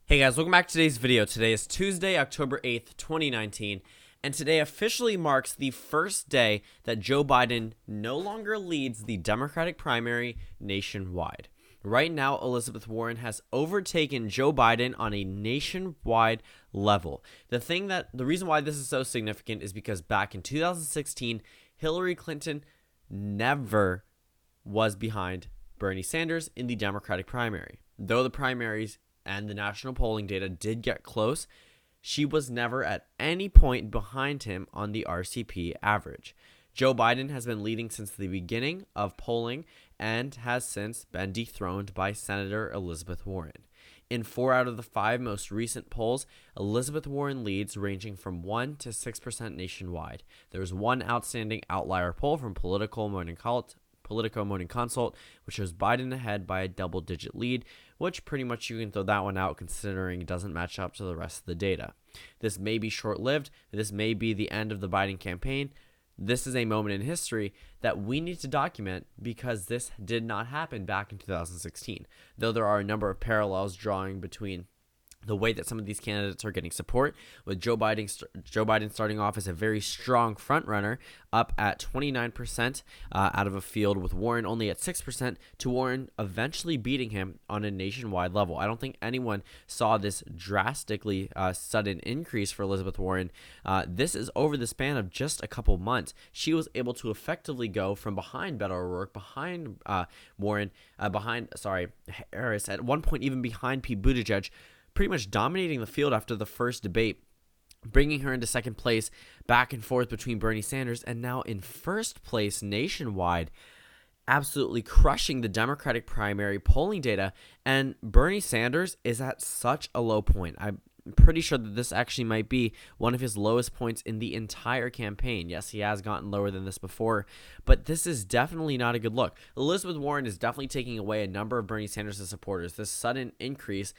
Hey guys, welcome back to today's video. Today is Tuesday, October 8th, 2019, and today officially marks the first day that Joe Biden no longer leads the Democratic primary nationwide. Right now, Elizabeth Warren has overtaken Joe Biden on a nationwide level. The reason why this is so significant is because back in 2016, Hillary Clinton never was behind Bernie Sanders in the Democratic primary. Though the primaries and the national polling data did get close, she was never at any point behind him on the RCP average. Joe Biden has been leading since the beginning of polling and has since been dethroned by Senator Elizabeth Warren. In 4 out of the 5 most recent polls, Elizabeth Warren leads, ranging from 1 to 6% nationwide. There's one outstanding outlier poll from Politico Morning Consult, which shows Biden ahead by a double-digit lead, which pretty much you can throw that one out considering it doesn't match up to the rest of the data. This may be short-lived. This may be the end of the Biden campaign. This is a moment in history that we need to document because this did not happen back in 2016. Though there are a number of parallels drawing between the way that some of these candidates are getting support, with Joe Biden starting off as a very strong frontrunner, up at 29% out of a field, with Warren only at 6%, to Warren eventually beating him on a nationwide level. I don't think anyone saw this drastically sudden increase for Elizabeth Warren. This is over the span of just a couple months. She was able to effectively go from behind Beto O'Rourke, behind Harris, at one point even behind Pete Buttigieg, pretty much dominating the field after the first debate, bringing her into second place, back and forth between Bernie Sanders, and now in first place nationwide, absolutely crushing the Democratic primary polling data. And Bernie Sanders is at such a low point. I'm pretty sure that this actually might be one of his lowest points in the entire campaign. Yes, he has gotten lower than this before, but this is definitely not a good look. Elizabeth Warren is definitely taking away a number of Bernie Sanders' supporters. This sudden increase,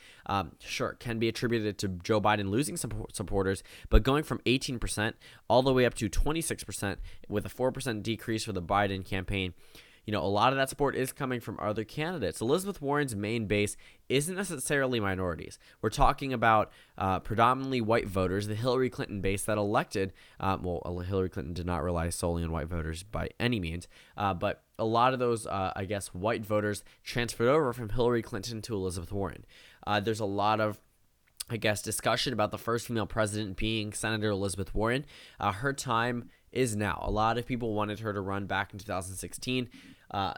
sure, can be attributed to Joe Biden losing supporters, but going from 18% all the way up to 26% with a 4% decrease for the Biden campaign, a lot of that support is coming from other candidates. Elizabeth Warren's main base isn't necessarily minorities. We're talking about predominantly white voters, the Hillary Clinton base that elected, Hillary Clinton did not rely solely on white voters by any means, but a lot of those, white voters transferred over from Hillary Clinton to Elizabeth Warren. There's a lot of discussion about the first female president being Senator Elizabeth Warren. Her time is now. A lot of people wanted her to run back in 2016.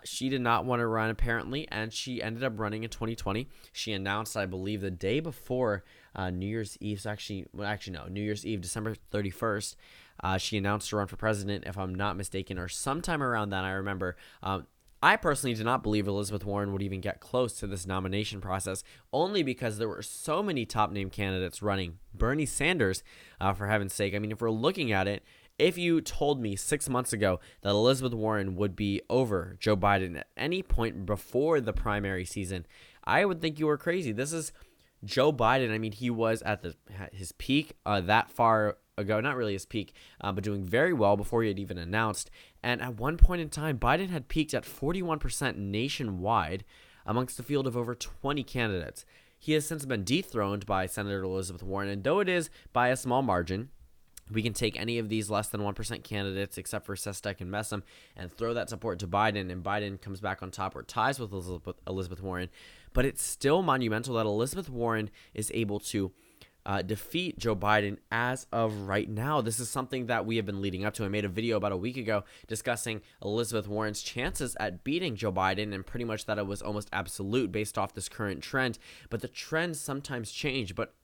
She did not want to run, apparently, and she ended up running in 2020. She announced, I believe, the day before New Year's Eve. New Year's Eve, December 31st. She announced to run for president, if I'm not mistaken, or sometime around that. I remember. I personally did not believe Elizabeth Warren would even get close to this nomination process, only because there were so many top-name candidates running. Bernie Sanders, for heaven's sake. I mean, if we're looking at it, if you told me 6 months ago that Elizabeth Warren would be over Joe Biden at any point before the primary season, I would think you were crazy. This is Joe Biden. I mean, he was at his peak that far ago, not really his peak, but doing very well before he had even announced. And at one point in time, Biden had peaked at 41% nationwide amongst a field of over 20 candidates. He has since been dethroned by Senator Elizabeth Warren, and though it is by a small margin, we can take any of these less than 1% candidates, except for Sestak and Messam, and throw that support to Biden, and Biden comes back on top or ties with Elizabeth Warren. But it's still monumental that Elizabeth Warren is able to defeat Joe Biden as of right now. This is something that we have been leading up to. I made a video about a week ago discussing Elizabeth Warren's chances at beating Joe Biden, and pretty much that it was almost absolute based off this current trend. But the trends sometimes change, but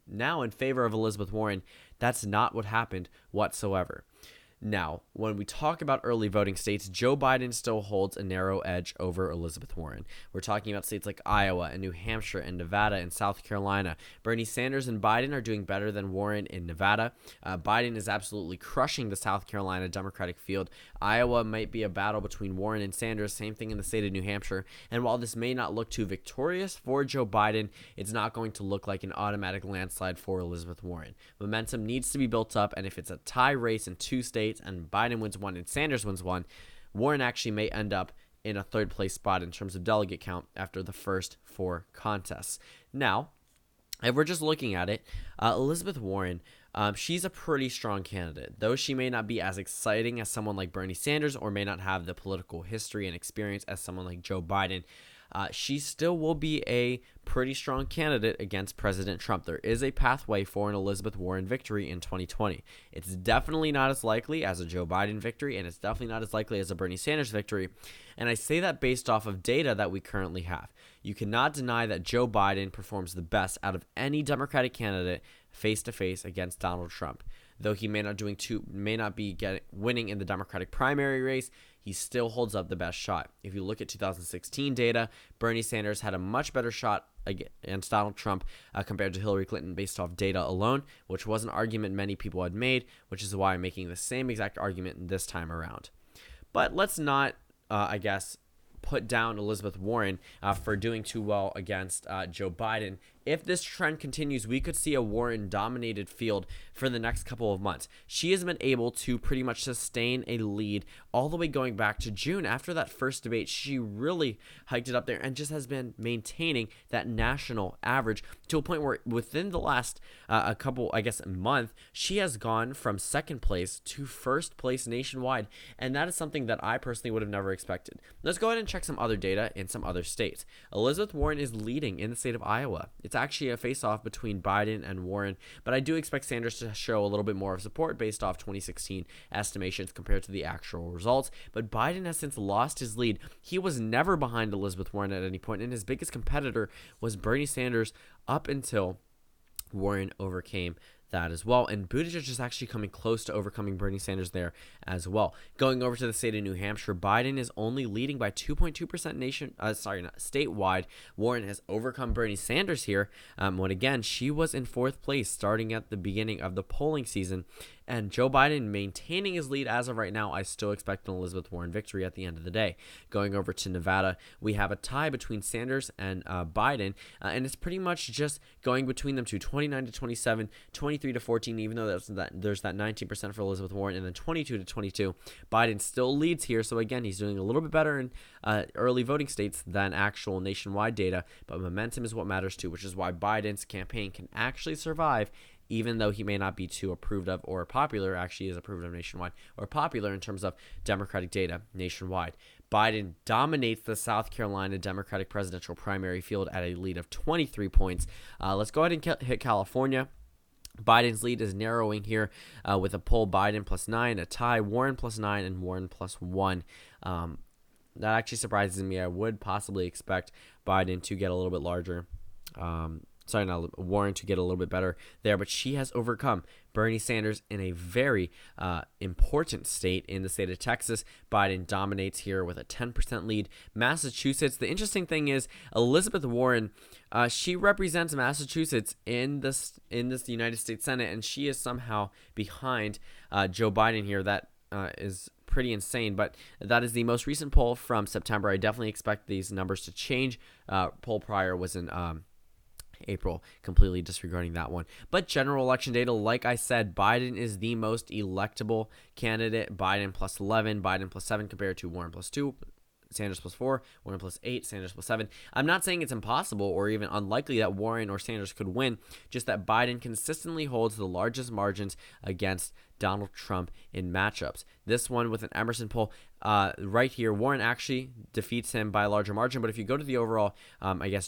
now in favor of Elizabeth Warren, that's not what happened whatsoever. Now, when we talk about early voting states, Joe Biden still holds a narrow edge over Elizabeth Warren. We're talking about states like Iowa and New Hampshire and Nevada and South Carolina. Bernie Sanders and Biden are doing better than Warren in Nevada. Biden is absolutely crushing the South Carolina Democratic field. Iowa might be a battle between Warren and Sanders, same thing in the state of New Hampshire. And while this may not look too victorious for Joe Biden, it's not going to look like an automatic landslide for Elizabeth Warren. Momentum needs to be built up, and if it's a tie race in 2 states, and Biden wins one and Sanders wins one, Warren actually may end up in a third place spot in terms of delegate count after the first 4 contests. Now, if we're just looking at it, Elizabeth Warren, she's a pretty strong candidate. Though she may not be as exciting as someone like Bernie Sanders or may not have the political history and experience as someone like Joe Biden, she still will be a pretty strong candidate against President Trump. There is a pathway for an Elizabeth Warren victory in 2020. It's definitely not as likely as a Joe Biden victory, and it's definitely not as likely as a Bernie Sanders victory. And I say that based off of data that we currently have. You cannot deny that Joe Biden performs the best out of any Democratic candidate face-to-face against Donald Trump. Though he may not be winning in the Democratic primary race, he still holds up the best shot. If you look at 2016 data, Bernie Sanders had a much better shot against Donald Trump compared to Hillary Clinton based off data alone, which was an argument many people had made, which is why I'm making the same exact argument this time around. But let's not, put down Elizabeth Warren for doing too well against Joe Biden. If this trend continues, we could see a Warren-dominated field for the next couple of months. She has been able to pretty much sustain a lead all the way going back to June. After that first debate, she really hiked it up there and just has been maintaining that national average to a point where within the last month, she has gone from second place to first place nationwide. And that is something that I personally would have never expected. Let's go ahead and check some other data in some other states. Elizabeth Warren is leading in the state of Iowa. It's actually a face-off between Biden and Warren, but I do expect Sanders to show a little bit more of support based off 2016 estimations compared to the actual results. But Biden has since lost his lead. He was never behind Elizabeth Warren at any point, and his biggest competitor was Bernie Sanders up until Warren overcame that as well. And Buttigieg is actually coming close to overcoming Bernie Sanders there as well. Going over to the state of New Hampshire, Biden is only leading by 2.2% statewide. Warren has overcome Bernie Sanders here. When again, she was in fourth place starting at the beginning of the polling season. And Joe Biden maintaining his lead as of right now. I still expect an Elizabeth Warren victory at the end of the day. Going over to Nevada, we have a tie between Sanders and Biden, and it's pretty much just going between them two, 29 to 27, 23 to 14, even though there's that 19% for Elizabeth Warren, and then 22 to 22. Biden still leads here, so again, he's doing a little bit better in early voting states than actual nationwide data, but momentum is what matters too, which is why Biden's campaign can actually survive even though he may not be too approved of or popular. Actually is approved of nationwide or popular in terms of Democratic data nationwide. Biden dominates the South Carolina Democratic presidential primary field at a lead of 23 points. Let's go ahead and hit California. Biden's lead is narrowing here with a poll Biden +9, a tie Warren +9, and Warren +1. That actually surprises me. I would possibly expect Biden to get a little bit larger. Warren to get a little bit better there, but she has overcome Bernie Sanders in a very important state in the state of Texas. Biden dominates here with a 10% lead. Massachusetts, the interesting thing is Elizabeth Warren, she represents Massachusetts in this United States Senate, and she is somehow behind Joe Biden here. That is pretty insane, but that is the most recent poll from September. I definitely expect these numbers to change. Poll prior was in April, completely disregarding that one. But general election data, like I said, Biden is the most electable candidate. Biden +11, Biden +7 compared to Warren +2, Sanders +4, Warren +8, Sanders +7. I'm not saying it's impossible or even unlikely that Warren or Sanders could win, just that Biden consistently holds the largest margins against Donald Trump in matchups. This one with an Emerson poll right here, Warren actually defeats him by a larger margin. But if you go to the overall,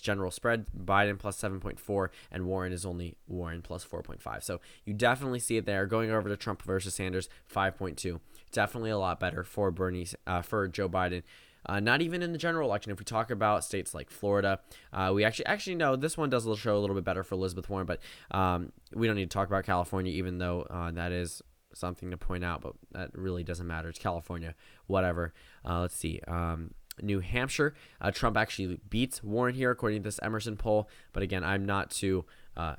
general spread, Biden +7.4 and Warren is only Warren +4.5. So you definitely see it there. Going over to Trump versus Sanders, 5.2. Definitely a lot better for for Joe Biden. Not even in the general election. If we talk about states like Florida, we actually no, this one does show a little bit better for Elizabeth Warren, but we don't need to talk about California, even though that is something to point out, but that really doesn't matter. It's California, whatever. Let's see. New Hampshire, Trump actually beats Warren here, according to this Emerson poll. But again, I'm not too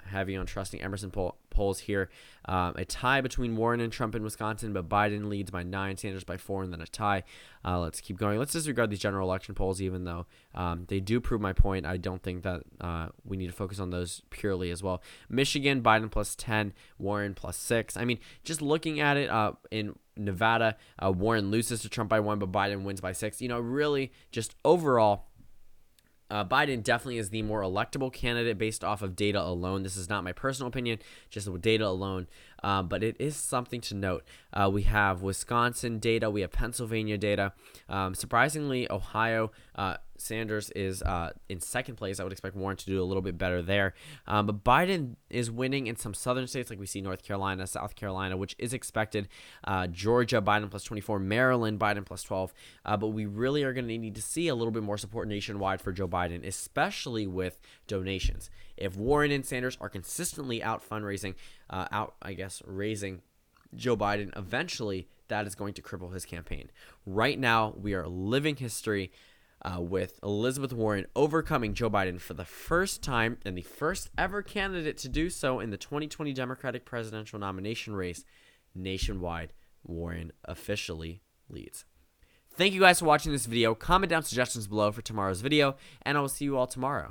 heavy on trusting Emerson polls here. A tie between Warren and Trump in Wisconsin, but Biden leads by 9, Sanders by 4, and then a tie. Let's keep going. Let's disregard these general election polls, even though they do prove my point. I don't think that we need to focus on those purely as well. Michigan, Biden +10, Warren +6. I mean, just looking at it in Nevada, Warren loses to Trump by 1, but Biden wins by 6. Really just overall, Biden definitely is the more electable candidate based off of data alone. This is not my personal opinion, just with data alone. But it is something to note. We have Wisconsin data, we have Pennsylvania data. Surprisingly, Ohio, Sanders is in second place. I would expect Warren to do a little bit better there. But Biden is winning in some southern states, like we see North Carolina, South Carolina, which is expected. Georgia, Biden plus 24. Maryland, Biden plus 12. But we really are going to need to see a little bit more support nationwide for Joe Biden, especially with donations. If Warren and Sanders are consistently out fundraising, raising Joe Biden, eventually that is going to cripple his campaign. Right now, we are living history with Elizabeth Warren overcoming Joe Biden for the first time and the first ever candidate to do so in the 2020 Democratic presidential nomination race. Nationwide, Warren officially leads. Thank you guys for watching this video. Comment down suggestions below for tomorrow's video, and I will see you all tomorrow.